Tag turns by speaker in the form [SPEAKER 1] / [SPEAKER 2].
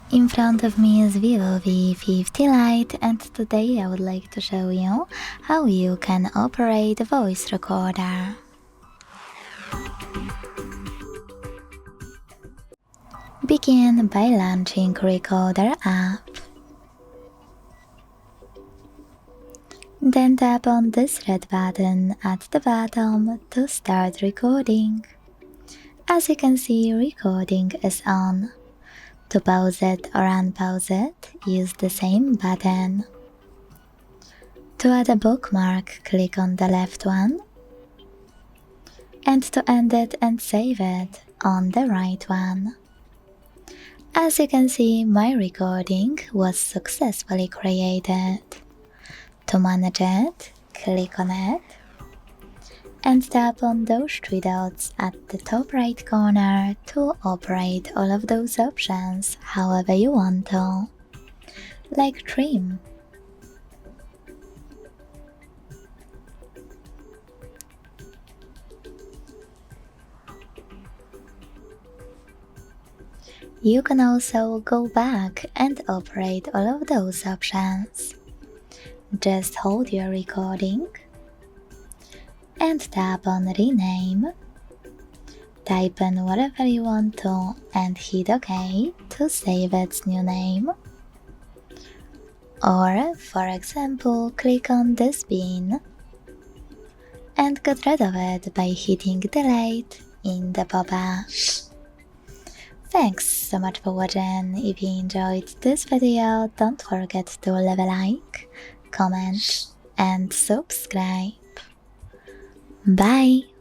[SPEAKER 1] In front of me is VIVO V50 Lite, and today I would like to show you how you can operate a voice recorder. Begin by launching Recorder app. Then tap on this red button at the bottom to start recording. As you can see, recording is on. To pause it or unpause it, use the same button. To add a bookmark, click on the left one. And to end it and save it, on the right one. As you can see, my recording was successfully created. To manage it, click on it and tap on those three dots at the top right corner to operate all of those options however you want to, like trim, you can also go back and operate all of those options. Just hold your recording and tap on rename, type in whatever you want to and hit OK to save its new name. Or, for example, click on this bin and get rid of it by hitting delete in the pop-up. Thanks so much for watching. If you enjoyed this video, don't forget to leave a like, comment and subscribe. Bye!